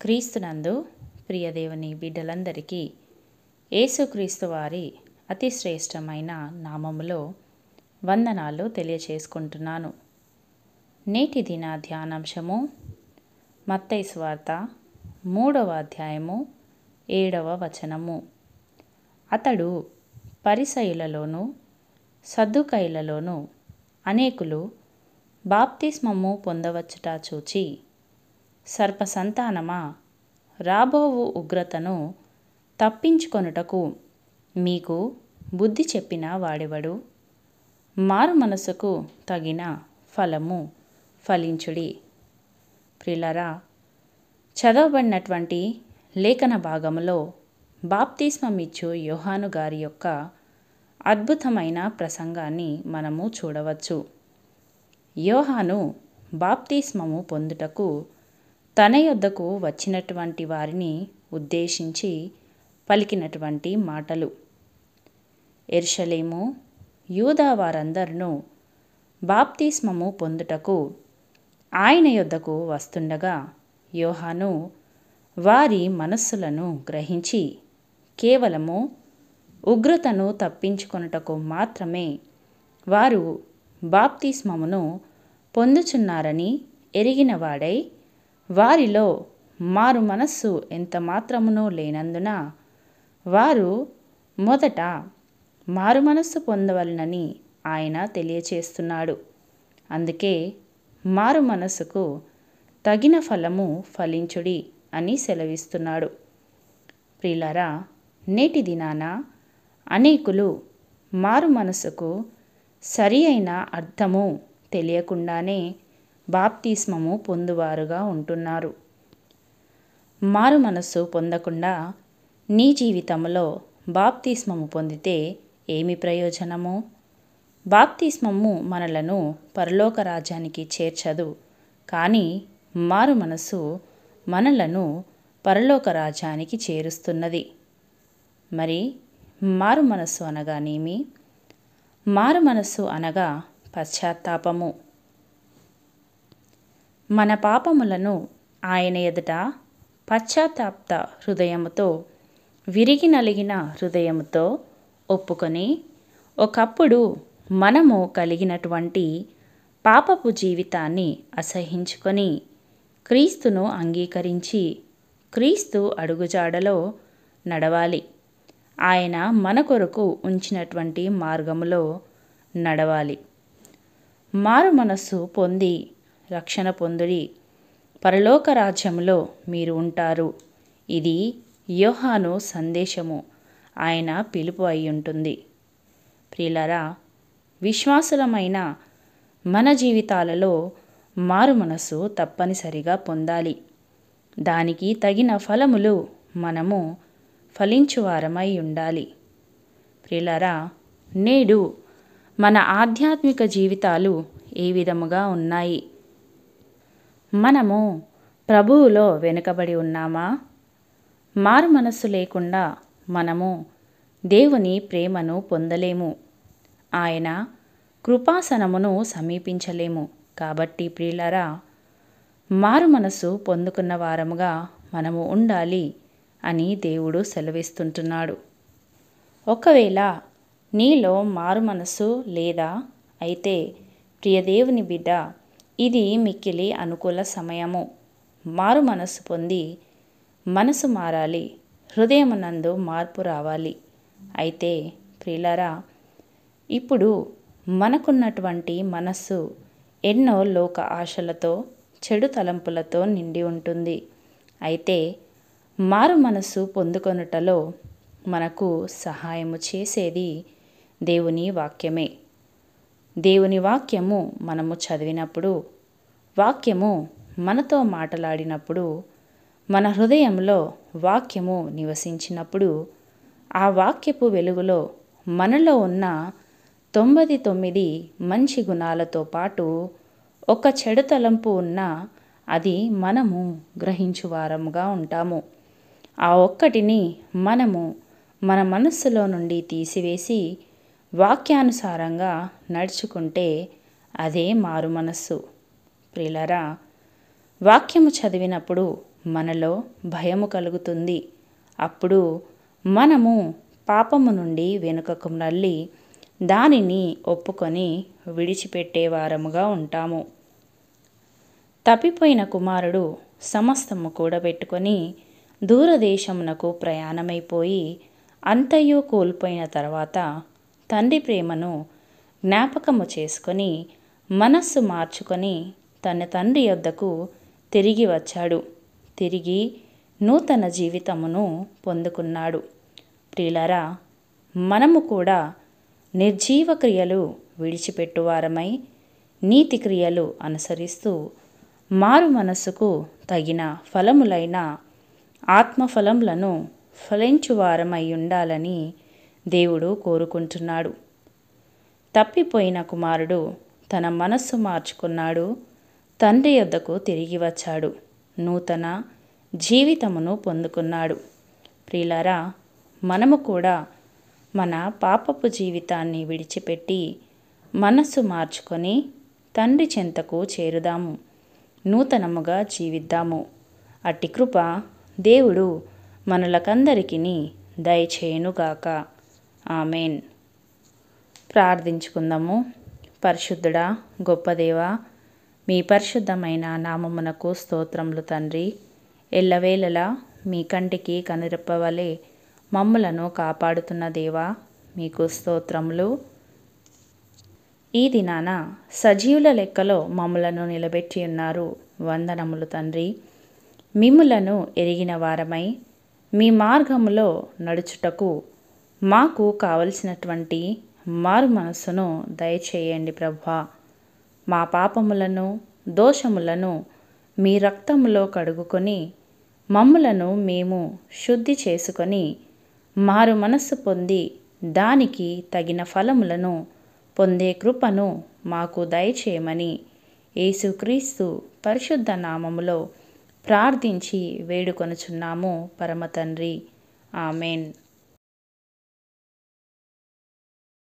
క్రీస్తునందు ప్రియదేవుని బిడ్డలందరికీ యేసుక్రీస్తు వారి అతి శ్రేష్టమైన నామములో వందనాలు తెలియచేసుకుంటున్నాను. నేటి దిన ధ్యానాంశము మత్తయి సువార్త 3వ అధ్యాయము 7వ వచనము. అతడు పరిసయ్యులలోను సద్దుకయ్యులలోను అనేకులు బాప్తిస్మము పొందవచ్చుట చూచి, సర్పసంతానమా, రాబోవు ఉగ్రతను తప్పించుకొనుటకు మీకు బుద్ధి చెప్పిన వాడెవడు? మారు మనసుకు తగిన ఫలము ఫలించుడి. ప్రియులారా, చదవబడినటువంటి లేఖన భాగములో బాప్తిస్మమిచ్చు యోహాను గారి యొక్క అద్భుతమైన ప్రసంగాన్ని మనము చూడవచ్చు. యోహాను బాప్తిస్మము పొందుటకు తన యొద్దకు వచ్చినటువంటి వారిని ఉద్దేశించి పలికినటువంటి మాటలు. యెరూషలేము, యూదా వారందరూ బాప్తిస్మము పొందుటకు ఆయన యొద్దకు వస్తుండగా యోహాను వారి మనస్సులను గ్రహించి కేవలము ఉగ్రతను తప్పించుకొనుటకు మాత్రమే వారు బాప్తిస్మమును పొందుచున్నారని ఎరిగినవాడై, వారిలో మారు మనస్సు ఎంత మాత్రమునూ లేనందున వారు మొదట మారు మనస్సు పొందవలనని ఆయన తెలియచేస్తున్నాడు. అందుకే మారు మనస్సుకు తగిన ఫలము ఫలించుడి అని సెలవిస్తున్నాడు. ప్రియులారా, నేటి దినాన అనేకులు మారు మనస్సుకు సరి అయిన అర్థము తెలియకుండానే బాప్తిస్మము పొందువారుగా ఉంటున్నారు. మారు మనస్సు పొందకుండా నీ జీవితంలో బాప్తిస్మము పొందితే ఏమి ప్రయోజనము? బాప్తిస్మము మనలను పరలోక రాజ్యానికి చేర్చదు, కానీ మారు మనస్సు మనలను పరలోక రాజ్యానికి చేరుస్తున్నది. మరి మారు మనస్సు అనగానేమి? మారు మనస్సు అనగా పశ్చాత్తాపము. మన పాపములను ఆయన ఎదుట పశ్చాత్తాప హృదయముతో, విరిగి నలిగిన హృదయముతో ఒప్పుకొని, ఒకప్పుడు మనము కలిగినటువంటి పాపపు జీవితాన్ని అసహించుకొని క్రీస్తును అంగీకరించి క్రీస్తు అడుగుజాడలో నడవాలి. ఆయన మన కొరకు ఉంచినటువంటి మార్గములో నడవాలి. మారు మనస్సు పొంది రక్షణ పొందుడి, పరలోక రాజ్యములో మీరు ఉంటారు. ఇది యోహాను సందేశము, ఆయన పిలుపు అయి ఉంటుంది. ప్రియులారా, విశ్వాసులమైన మన జీవితాలలో మారు మనస్సు తప్పనిసరిగా పొందాలి. దానికి తగిన ఫలములు మనము ఫలించువారమై ఉండాలి. ప్రియులారా, నేడు మన ఆధ్యాత్మిక జీవితాలు ఏ విధముగా ఉన్నాయి? మనము ప్రభువులో వెనుకబడి ఉన్నామా? మారు మనస్సు లేకుండా మనము దేవుని ప్రేమను పొందలేము, ఆయన కృపాసనమును సమీపించలేము. కాబట్టి ప్రియులారా, మారు మనస్సు పొందుకున్న వారముగా మనము ఉండాలి అని దేవుడు సెలవిస్తుంటున్నాడు. ఒకవేళ నీలో మారు మనస్సు లేదా అయితే ప్రియదేవుని బిడ్డ, ఇది మిక్కిలి అనుకూల సమయము. మారు మనస్సు పొంది మనసు మారాలి, హృదయమునందు మార్పు రావాలి. అయితే ప్రియులారా, ఇప్పుడు మనకున్నటువంటి మనస్సు ఎన్నో లోక ఆశలతో, చెడు తలంపులతో నిండి ఉంటుంది. అయితే మారు మనస్సు పొందుకొనుటలో మనకు సహాయము చేసేది దేవుని వాక్యమే. దేవుని వాక్యము మనము చదివినప్పుడు, వాక్యము మనతో మాట్లాడినప్పుడు, మన హృదయంలో వాక్యము నివసించినప్పుడు, ఆ వాక్యపు వెలుగులో మనలో ఉన్న 99 మంచి గుణాలతో పాటు ఒక చెడు తలంపు ఉన్నా అది మనము గ్రహించువారముగా ఉంటాము. ఆ ఒక్కటిని మనము మన మనస్సులో నుండి తీసివేసి వాక్యానుసారంగా నడుచుకుంటే అదే మారు మనస్సు. ప్రియులారా, వాక్యము చదివినప్పుడు మనలో భయము కలుగుతుంది. అప్పుడు మనము పాపము నుండి వెనుకకు మళ్ళీ దానిని ఒప్పుకొని విడిచిపెట్టేవారముగా ఉంటాము. తప్పిపోయిన కుమారుడు సమస్తము కూడబెట్టుకొని దూరదేశమునకు ప్రయాణమైపోయి అంతయు కోల్పోయిన తర్వాత తండ్రి ప్రేమను జ్ఞాపకము చేసుకొని మనస్సు మార్చుకొని తన తండ్రి యొద్దకు తిరిగి వచ్చాడు. తిరిగి నూతన జీవితమును పొందుకున్నాడు. ప్రియులారా, మనము కూడా నిర్జీవ క్రియలు విడిచిపెట్టువారమై నీతి క్రియలు అనుసరిస్తూ మారు మనస్సుకు తగిన ఫలములైన ఆత్మఫలములను ఫలించువారమై ఉండాలని దేవుడు కోరుకుంటున్నాడు. తప్పిపోయిన కుమారుడు తన మనస్సు మార్చుకున్నాడు. తండ్రి యొద్దకు తిరిగి వచ్చాడు. నూతన జీవితమును పొందుకున్నాడు. ప్రియులారా, మనము కూడా మన పాపపు జీవితాన్ని విడిచిపెట్టి మనస్సు మార్చుకొని తండ్రి చెంతకు చేరుదాము. నూతనముగా జీవిద్దాము. అట్టి కృప దేవుడు మనలకందరికీ దయచేయునుగాక. ఆమెన్. ప్రార్థించుకుందాము. పరిశుద్ధుడా, గొప్ప దేవా, మీ పరిశుద్ధమైన నామమునకు స్తోత్రములు తండ్రి. ఎల్లవేళలా మీ కంటికి కనురెప్పవలే మమ్ములను కాపాడుతున్న దేవా, మీకు స్తోత్రములు. ఈ దినాన సజీవుల లెక్కలో మమ్ములను నిలబెట్టి ఉన్నారు. వందనములు తండ్రి. మిమ్ములను ఎరిగిన వారమై మీ మార్గములో నడుచుటకు మాకు కావలసినటువంటి మారు మనస్సును దయచేయండి ప్రభువా. మా పాపములను దోషములను మీ రక్తములో కడుగుకొని మమ్ములను మేము శుద్ధి చేసుకొని మారు మనస్సు పొంది దానికి తగిన ఫలములను పొందే కృపను మాకు దయచేయమని యేసుక్రీస్తు పరిశుద్ధ నామములో ప్రార్థించి వేడుకొనుచున్నాము పరమ తండ్రి. ఆమెన్.